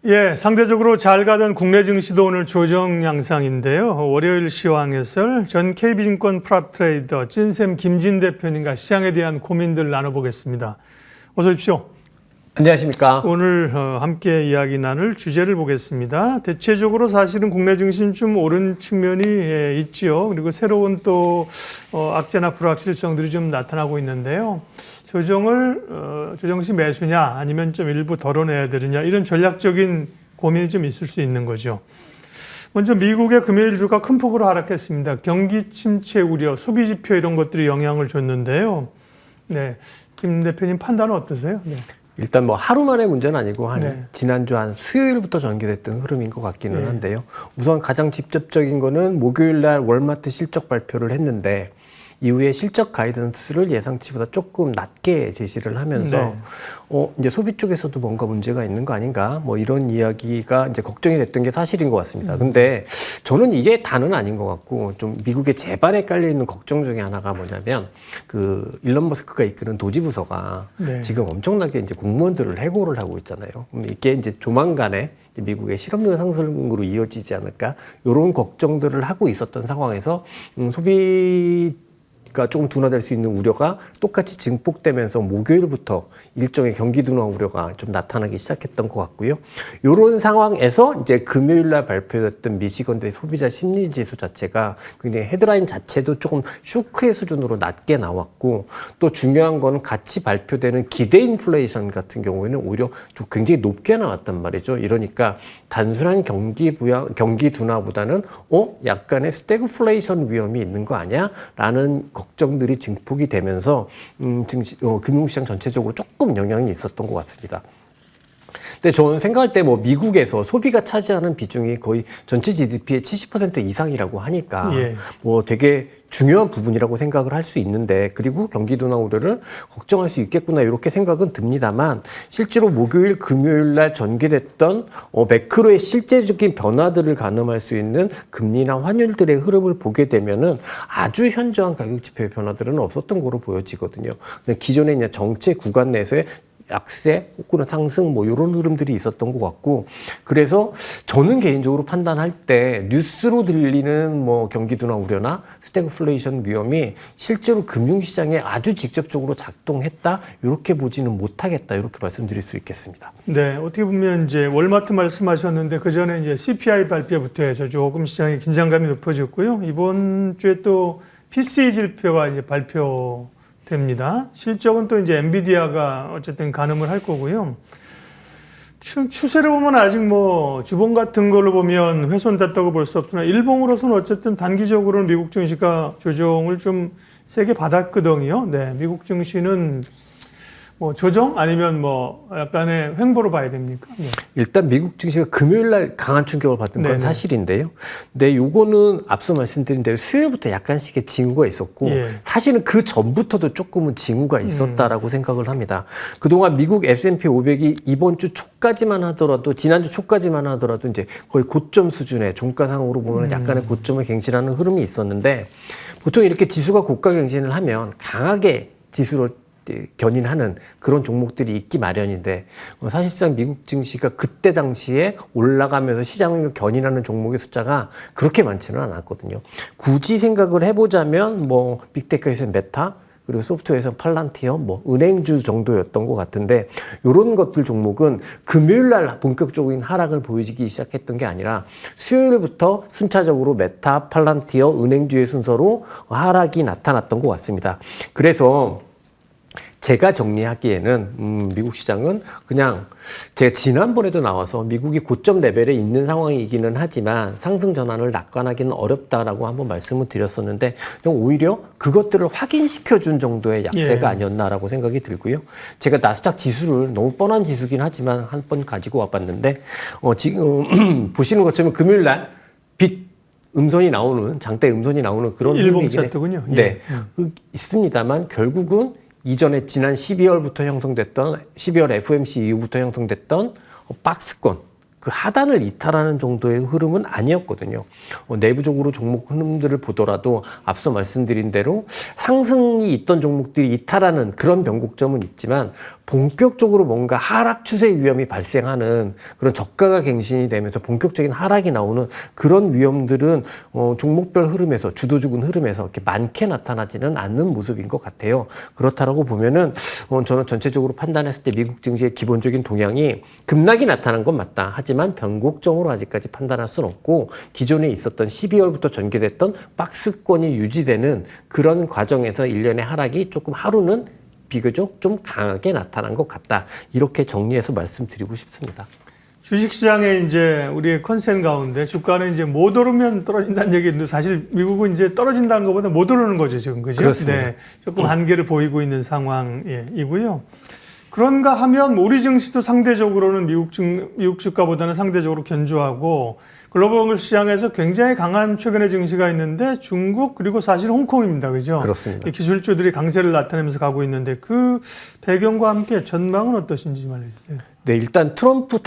예, 상대적으로 잘 가던 국내 증시도 오늘 조정 양상인데요. 월요일 시황해설 전 KB증권 프랍 트레이더 찐샘 김진 대표님과 시장에 대한 고민들 나눠보겠습니다. 어서 오십시오. 안녕하십니까. 오늘 함께 이야기 나눌 주제를 보겠습니다. 대체적으로 사실은 국내 증시는 좀 오른 측면이 있지요. 그리고 새로운 또 악재나 불확실성들이 좀 나타나고 있는데요. 조정 시 매수냐 아니면 좀 일부 덜어내야 되느냐 이런 전략적인 고민이 좀 있을 수 있는 거죠. 먼저 미국의 금요일 주가 큰 폭으로 하락했습니다. 경기 침체 우려, 소비 지표 이런 것들이 영향을 줬는데요. 네, 김 대표님 판단은 어떠세요? 네. 일단 뭐 하루 만의 문제는 아니고 네. 지난주 한 수요일부터 전개됐던 흐름인 것 같기는 한데요. 우선 가장 직접적인 거는 목요일 날 월마트 실적 발표를 했는데 이후에 실적 가이던스를 예상치보다 조금 낮게 제시를 하면서 이제 소비 쪽에서도 뭔가 문제가 있는 거 아닌가 뭐 이런 이야기가 이제 걱정이 됐던 게 사실인 것 같습니다. 근데 저는 이게 다는 아닌 것 같고 좀 미국의 제반에 깔려 있는 걱정 중에 하나가 뭐냐면 그 일론 머스크가 이끄는 도지 부서가 지금 엄청나게 이제 공무원들을 해고를 하고 있잖아요. 이게 이제 조만간에 미국의 실업률 상승으로 이어지지 않을까 이런 걱정들을 하고 있었던 상황에서 소비가 조금 둔화될 수 있는 우려가 똑같이 증폭되면서 목요일부터 일종의 경기 둔화 우려가 좀 나타나기 시작했던 것 같고요. 이런 상황에서 이제 금요일 날 발표됐던 미시건대 소비자 심리 지수 자체가 굉장히 헤드라인 자체도 조금 쇼크의 수준으로 낮게 나왔고 또 중요한 거는 같이 발표되는 기대 인플레이션 같은 경우에는 오히려 좀 굉장히 높게 나왔단 말이죠. 이러니까 단순한 경기 둔화보다는 약간의 스태그플레이션 위험이 있는 거 아니야? 라는 걱정들이 증폭이 되면서 금융시장 전체적으로 조금 영향이 있었던 것 같습니다. 근데 저는 생각할 때 뭐 미국에서 소비가 차지하는 비중이 거의 전체 GDP의 70% 이상이라고 하니까 뭐 되게 중요한 부분이라고 생각을 할 수 있는데 그리고 경기 둔화 우려를 걱정할 수 있겠구나 이렇게 생각은 듭니다만 실제로 목요일 금요일 날 전개됐던 매크로의 실제적인 변화들을 가늠할 수 있는 금리나 환율들의 흐름을 보게 되면은 아주 현저한 가격 지표의 변화들은 없었던 거로 보여지거든요. 기존에 이제 정체 구간 내에서의 약세 혹은 상승 뭐 이런 흐름들이 있었던 것 같고 그래서 저는 개인적으로 판단할 때 뉴스로 들리는 뭐 경기 둔화 우려나 스태그플레이션 위험이 실제로 금융시장에 아주 직접적으로 작동했다 이렇게 보지는 못하겠다 이렇게 말씀드릴 수 있겠습니다. 네, 어떻게 보면 이제 월마트 말씀하셨는데 그 전에 이제 CPI 발표부터 해서 조금 시장의 긴장감이 높아졌고요. 이번 주에 또 PCE 지표가 이제 됩니다. 실적은 또 이제 엔비디아가 어쨌든 가늠을 할 거고요. 추세를 보면 아직 뭐 주봉 같은 걸로 보면 훼손됐다고 볼 수 없으나 일봉으로서는 어쨌든 단기적으로는 미국 증시가 조정을 좀 세게 받았거든요. 네, 미국 증시는 뭐 조정 아니면 뭐 약간의 횡보로 봐야 됩니까? 네. 일단 미국 증시가 금요일 날 강한 충격을 받은 건 사실인데요. 근데 요거는 앞서 말씀드린 대로 수요일부터 약간씩의 징후가 있었고 사실은 그 전부터도 조금은 징후가 있었다라고 생각을 합니다. 그동안 미국 S&P 500이 이번 주 초까지만 하더라도 지난주 초까지만 하더라도 이제 거의 고점 수준의 종가상으로 보면 약간의 고점을 갱신하는 흐름이 있었는데 보통 이렇게 지수가 고가 갱신을 하면 강하게 지수를 견인하는 그런 종목들이 있기 마련인데 사실상 미국 증시가 그때 당시에 올라가면서 시장을 견인하는 종목의 숫자가 그렇게 많지는 않았거든요. 굳이 생각을 해보자면 뭐 빅테크에서는 메타 그리고 소프트웨어에서는 팔란티어, 뭐 은행주 정도였던 것 같은데 이런 것들 종목은 금요일 날 본격적인 하락을 보여주기 시작했던 게 아니라 수요일부터 순차적으로 메타, 팔란티어, 은행주의 순서로 하락이 나타났던 것 같습니다. 그래서 제가 정리하기에는 미국 시장은 그냥 제가 지난번에도 나와서 미국이 고점 레벨에 있는 상황이기는 하지만 상승 전환을 낙관하기는 어렵다라고 한번 말씀을 드렸었는데 오히려 그것들을 확인시켜준 정도의 약세가 아니었나라고 생각이 들고요. 제가 나스닥 지수를 너무 뻔한 지수긴 하지만 한 번 가지고 와봤는데 지금 보시는 것처럼 금요일 날 음선이 나오는 장대 음선이 나오는 그런 일봉 차트군요. 네, 있습니다만 결국은 이전에 지난 12월부터 형성됐던 12월 FOMC 이후부터 형성됐던 박스권 그 하단을 이탈하는 정도의 흐름은 아니었거든요. 내부적으로 종목 흐름들을 보더라도 앞서 말씀드린 대로 상승이 있던 종목들이 이탈하는 그런 변곡점은 있지만 본격적으로 뭔가 하락 추세 위험이 발생하는 그런 저가가 갱신이 되면서 본격적인 하락이 나오는 그런 위험들은 종목별 흐름에서 주도주군 흐름에서 이렇게 많게 나타나지는 않는 모습인 것 같아요. 그렇다라고 보면은 저는 전체적으로 판단했을 때 미국 증시의 기본적인 동향이 급락이 나타난 건 맞다. 하지만 변곡점으로 아직까지 판단할 수는 없고 기존에 있었던 12월부터 전개됐던 박스권이 유지되는 그런 과정에서 일련의 하락이 조금 하루는 비교적 좀 강하게 나타난 것 같다. 이렇게 정리해서 말씀드리고 싶습니다. 주식시장에 이제 우리의 컨센 가운데 주가는 이제 못 오르면 떨어진다는 얘기인데 사실 미국은 이제 떨어진다는 것보다 못 오르는 거죠, 지금. 그죠? 그렇습니다. 네. 조금 한계를 보이고 있는 상황이고요. 그런가 하면 우리 증시도 상대적으로는 미국 주가보다는 상대적으로 견조하고 글로벌 시장에서 굉장히 강한 최근의 증시가 있는데 중국 그리고 사실 홍콩입니다. 그죠? 그렇습니다. 이 기술주들이 강세를 나타내면서 가고 있는데 그 배경과 함께 전망은 어떠신지 좀 알려주세요. 네, 일단 트럼프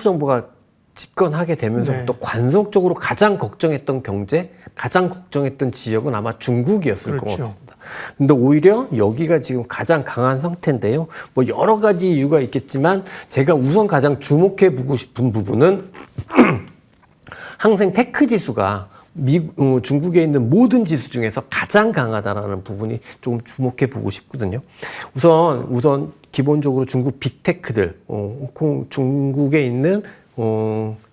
정부가 집권하게 되면서부터 네. 관성적으로 가장 걱정했던 경제, 가장 걱정했던 지역은 아마 중국이었을 것 그렇죠. 같습니다. 근데 오히려 여기가 지금 가장 강한 상태인데요. 뭐 여러 가지 이유가 있겠지만 제가 우선 가장 주목해 보고 싶은 부분은 항생 테크 지수가 중국에 있는 모든 지수 중에서 가장 강하다라는 부분이 좀 주목해 보고 싶거든요. 우선 기본적으로 중국 빅테크들, 중국에 있는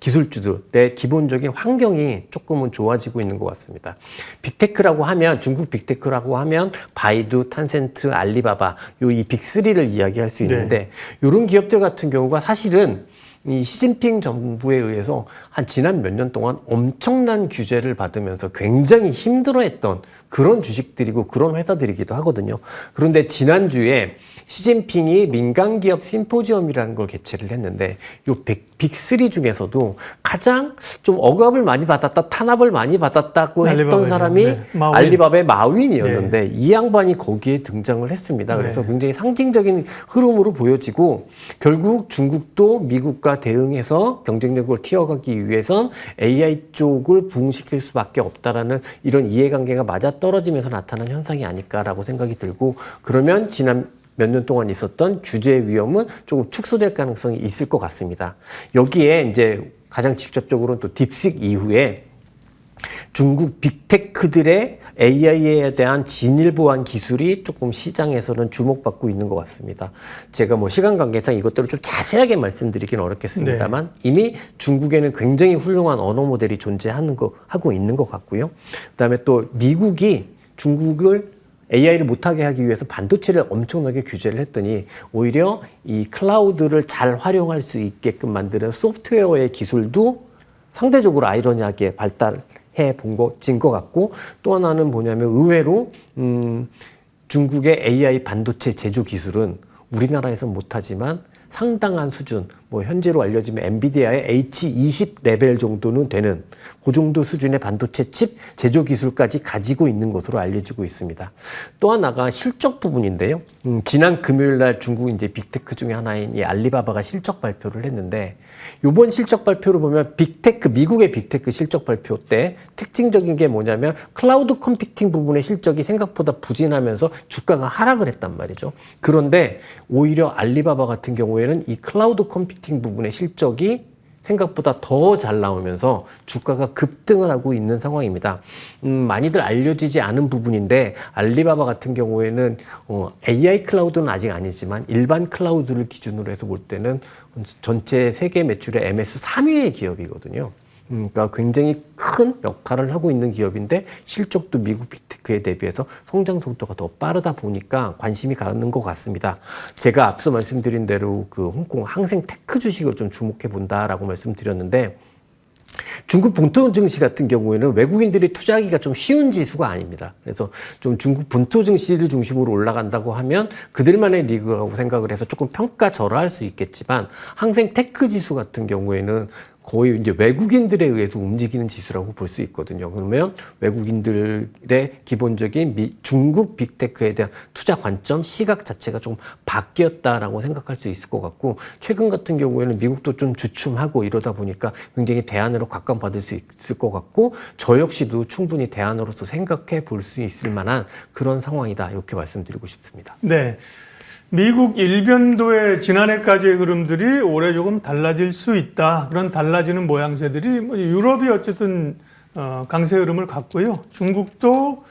기술주들의 기본적인 환경이 조금은 좋아지고 있는 것 같습니다. 빅테크라고 하면, 중국 빅테크라고 하면 바이두, 탄센트, 알리바바, 이 빅3를 이야기할 수 있는데, 이런 기업들 같은 경우가 사실은 이 시진핑 정부에 의해서 지난 몇 년 동안 엄청난 규제를 받으면서 굉장히 힘들어했던 그런 주식들이고 그런 회사들이기도 하거든요. 그런데 지난주에 시진핑이 민간기업 심포지엄이라는 걸 개최를 했는데 이 빅3 중에서도 가장 좀 억압을 많이 받았다, 탄압을 많이 받았다고 했던 사람이 네. 알리바바의 마윈이었는데 네. 이 양반이 거기에 등장을 했습니다. 그래서 네. 굉장히 상징적인 흐름으로 보여지고 결국 중국도 미국과 대응해서 경쟁력을 키워가기 위해선 AI 쪽을 부흥시킬 수밖에 없다라는 이런 이해관계가 맞아떨어지면서 나타난 현상이 아닐까라고 생각이 들고 그러면 지난 몇 년 동안 있었던 규제 위험은 조금 축소될 가능성이 있을 것 같습니다. 여기에 이제 가장 직접적으로는 또 딥식 이후에 중국 빅테크들의 AI에 대한 진일 보안 기술이 조금 시장에서는 주목받고 있는 것 같습니다. 제가 뭐 시간 관계상 이것들을 좀 자세하게 말씀드리긴 어렵겠습니다만 네. 이미 중국에는 굉장히 훌륭한 언어 모델이 하고 있는 것 같고요. 그다음에 또 미국이 중국을 AI를 못하게 하기 위해서 반도체를 엄청나게 규제를 했더니 오히려 이 클라우드를 잘 활용할 수 있게끔 만드는 소프트웨어의 기술도 상대적으로 아이러니하게 발달해 진 것 같고 또 하나는 뭐냐면 의외로 중국의 AI 반도체 제조 기술은 우리나라에서는 못하지만 상당한 수준, 뭐 현재로 알려지면 엔비디아의 H20 레벨 정도는 되는 그 정도 수준의 반도체 칩 제조 기술까지 가지고 있는 것으로 알려지고 있습니다. 또 하나가 실적 부분인데요. 지난 금요일 날 중국 이제 빅테크 중에 하나인 이 알리바바가 실적 발표를 했는데 이번 실적 발표를 보면 미국의 빅테크 실적 발표 때 특징적인 게 뭐냐면 클라우드 컴퓨팅 부분의 실적이 생각보다 부진하면서 주가가 하락을 했단 말이죠. 그런데 오히려 알리바바 같은 경우에는 이 클라우드 컴퓨팅 부분의 실적이 생각보다 더 잘 나오면서 주가가 급등을 하고 있는 상황입니다. 많이들 알려지지 않은 부분인데 알리바바 같은 경우에는 AI 클라우드는 아직 아니지만 일반 클라우드를 기준으로 해서 볼 때는 전체 세계 매출의 MS 3위의 기업이거든요. 그러니까 굉장히 큰 역할을 하고 있는 기업인데 실적도 미국 빅테크에 대비해서 성장 속도가 더 빠르다 보니까 관심이 가는 것 같습니다. 제가 앞서 말씀드린 대로 그 홍콩 항생 테크 주식을 좀 주목해 본다라고 말씀드렸는데 중국 본토 증시 같은 경우에는 외국인들이 투자하기가 좀 쉬운 지수가 아닙니다. 그래서 좀 중국 본토 증시를 중심으로 올라간다고 하면 그들만의 리그라고 생각을 해서 조금 평가절하할 수 있겠지만 항생 테크 지수 같은 경우에는 거의 이제 외국인들에 의해서 움직이는 지수라고 볼 수 있거든요. 그러면 외국인들의 기본적인 중국 빅테크에 대한 투자 관점, 시각 자체가 좀 바뀌었다라고 생각할 수 있을 것 같고 최근 같은 경우에는 미국도 좀 주춤하고 이러다 보니까 굉장히 대안으로 각광받을 수 있을 것 같고 저 역시도 충분히 대안으로서 생각해 볼 수 있을 만한 그런 상황이다. 이렇게 말씀드리고 싶습니다. 네. 미국 일변도의 지난해까지의 흐름들이 올해 조금 달라질 수 있다. 그런 달라지는 모양새들이 뭐 유럽이 어쨌든 강세 흐름을 갖고요. 중국도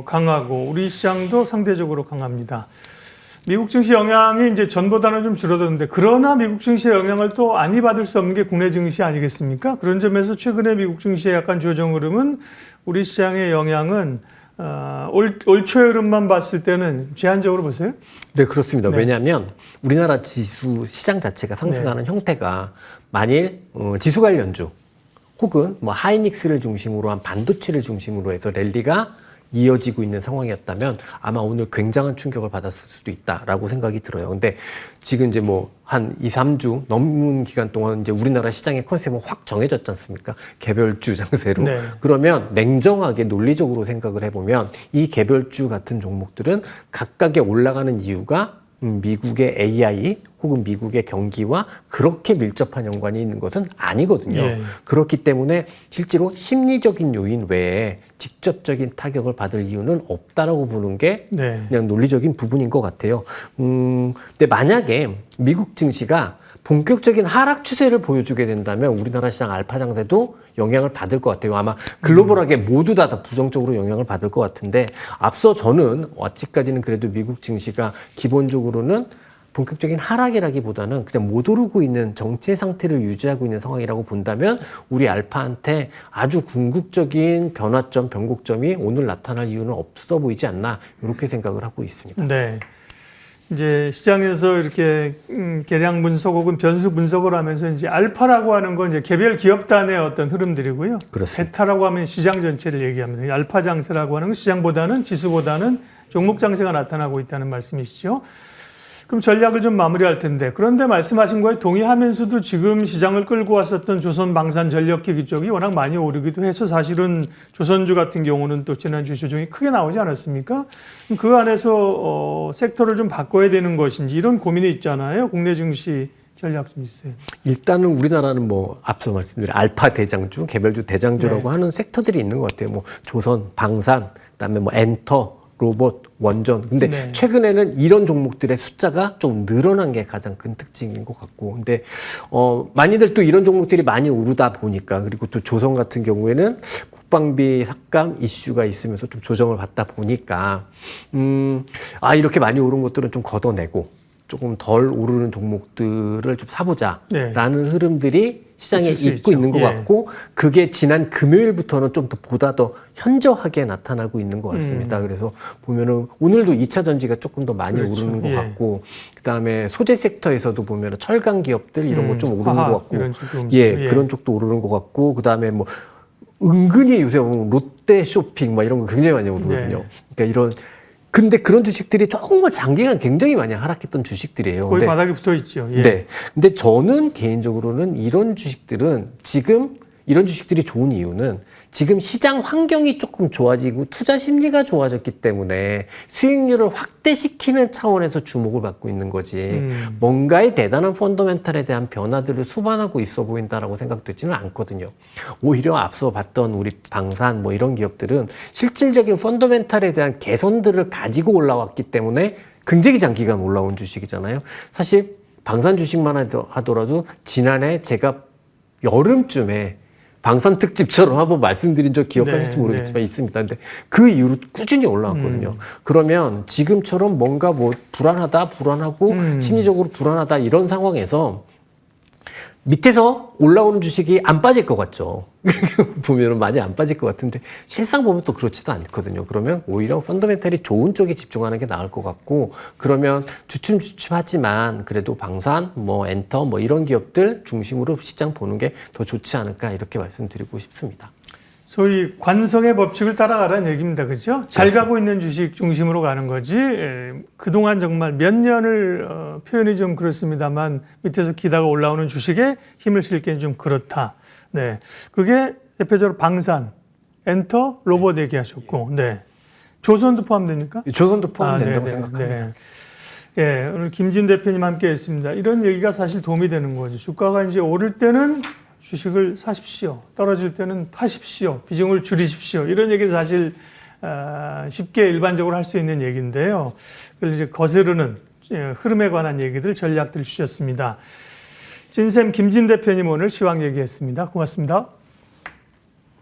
강하고 우리 시장도 상대적으로 강합니다. 미국 증시 영향이 이제 전보다는 좀 줄어드는데 그러나 미국 증시의 영향을 또 많이 받을 수 없는 게 국내 증시 아니겠습니까? 그런 점에서 최근에 미국 증시의 약간 조정 흐름은 우리 시장의 영향은 올 초의 흐름만 봤을 때는 제한적으로 보세요. 네, 그렇습니다. 네. 왜냐하면 우리나라 지수 시장 자체가 상승하는 형태가 만일 지수 관련주 혹은 뭐 하이닉스를 중심으로 한 반도체를 중심으로 해서 랠리가 이어지고 있는 상황이었다면 아마 오늘 굉장한 충격을 받았을 수도 있다라고 생각이 들어요. 근데 지금 이제 뭐 한 2, 3주 넘는 기간 동안 이제 우리나라 시장의 컨셉은 확 정해졌지 않습니까? 개별주 장세로. 네. 그러면 냉정하게 논리적으로 생각을 해보면 이 개별주 같은 종목들은 각각의 올라가는 이유가 미국의 AI 혹은 미국의 경기와 그렇게 밀접한 연관이 있는 것은 아니거든요. 예. 그렇기 때문에 실제로 심리적인 요인 외에 직접적인 타격을 받을 이유는 없다라고 보는 게 네. 그냥 논리적인 부분인 것 같아요. 근데 만약에 미국 증시가 본격적인 하락 추세를 보여주게 된다면 우리나라 시장 알파 장세도 영향을 받을 것 같아요. 아마 글로벌하게 모두 다 부정적으로 영향을 받을 것 같은데 앞서 저는 아직까지는 그래도 미국 증시가 기본적으로는 본격적인 하락이라기보다는 그냥 못 오르고 있는 정체 상태를 유지하고 있는 상황이라고 본다면 우리 알파한테 아주 궁극적인 변화점, 변곡점이 오늘 나타날 이유는 없어 보이지 않나 이렇게 생각을 하고 있습니다. 네. 이제 시장에서 이렇게 계량 분석 혹은 변수 분석을 하면서 이제 알파라고 하는 건 이제 개별 기업단의 어떤 흐름들이고요. 그렇습니다. 베타라고 하면 시장 전체를 얘기합니다. 알파 장세라고 하는 건 시장보다는 지수보다는 종목 장세가 나타나고 있다는 말씀이시죠. 그럼 전략을 좀 마무리할 텐데 그런데 말씀하신 거에 동의하면서도 지금 시장을 끌고 왔었던 조선 방산 전력기기 쪽이 워낙 많이 오르기도 해서 사실은 조선주 같은 경우는 또 지난주 조정이 크게 나오지 않았습니까? 그 안에서 섹터를 좀 바꿔야 되는 것인지 이런 고민이 있잖아요. 국내 증시 전략 좀 있어요. 일단은 우리나라는 뭐 앞서 말씀드린 알파 대장주, 개별주 대장주라고 하는 섹터들이 있는 것 같아요. 뭐 조선, 방산, 그다음에 뭐 엔터, 로봇, 원전. 근데 네. 최근에는 이런 종목들의 숫자가 좀 늘어난 게 가장 큰 특징인 것 같고. 근데, 많이들 또 이런 종목들이 많이 오르다 보니까, 그리고 또 조선 같은 경우에는 국방비 삭감 이슈가 있으면서 좀 조정을 받다 보니까, 이렇게 많이 오른 것들은 좀 걷어내고, 조금 덜 오르는 종목들을 좀 사보자라는 네. 흐름들이 시장에 있을 수 있고 있죠. 있는 것 예. 같고 그게 지난 금요일부터는 좀 더 보다 더 현저하게 나타나고 있는 것 같습니다. 그래서 보면은 오늘도 2차 전지가 조금 더 많이 그렇죠. 오르는 것 예. 같고 그다음에 소재 섹터에서도 보면은 철강 기업들 이런 거 좀 오르는 화학, 것 같고 이런 쪽도 예, 그런 쪽도 오르는 것 같고 그다음에 뭐 은근히 요새 보면 롯데 쇼핑 막 이런 거 굉장히 많이 오르거든요. 네. 그러니까 이런 근데 그런 주식들이 정말 장기간 굉장히 많이 하락했던 주식들이에요. 거의 근데 바닥에 붙어 있죠. 예. 네. 근데 저는 개인적으로는 이런 주식들은 지금 이런 주식들이 좋은 이유는 지금 시장 환경이 조금 좋아지고 투자 심리가 좋아졌기 때문에 수익률을 확대시키는 차원에서 주목을 받고 있는 거지 뭔가의 대단한 펀더멘탈에 대한 변화들을 수반하고 있어 보인다라고 생각되지는 않거든요. 오히려 앞서 봤던 우리 방산 뭐 이런 기업들은 실질적인 펀더멘탈에 대한 개선들을 가지고 올라왔기 때문에 굉장히 장기간 올라온 주식이잖아요. 사실 방산 주식만 하더라도 지난해 제가 여름쯤에 방산 특집처럼 한번 말씀드린 적 기억하실지 네, 모르겠지만 있습니다. 근데 그 이후로 꾸준히 올라왔거든요. 그러면 지금처럼 뭔가 뭐 불안하고 심리적으로 불안하다 이런 상황에서 밑에서 올라오는 주식이 안 빠질 것 같죠. 보면은 많이 안 빠질 것 같은데 실상 보면 또 그렇지도 않거든요. 그러면 오히려 펀더멘탈이 좋은 쪽에 집중하는 게 나을 것 같고 그러면 주춤하지만 그래도 방산, 뭐 엔터, 뭐 이런 기업들 중심으로 시장 보는 게 더 좋지 않을까 이렇게 말씀드리고 싶습니다. 소위 관성의 법칙을 따라가라는 얘기입니다. 그렇죠? 잘 가고 있는 주식 중심으로 가는 거지. 그동안 정말 몇 년을 표현이 좀 그렇습니다만 밑에서 기다가 올라오는 주식에 힘을 실기는 좀 그렇다. 네, 그게 대표적으로 방산, 엔터, 로봇 얘기하셨고, 네, 조선도 포함됩니까? 조선도 포함된다고 생각합니다. 네. 예, 오늘 김진 대표님 함께했습니다. 이런 얘기가 사실 도움이 되는 거죠. 주가가 이제 오를 때는 주식을 사십시오. 떨어질 때는 파십시오. 비중을 줄이십시오. 이런 얘기 사실 쉽게 일반적으로 할 수 있는 얘기인데요. 그걸 이제 거스르는 흐름에 관한 얘기들, 전략들 주셨습니다. 진샘 김진 대표님 오늘 시황 얘기했습니다. 고맙습니다.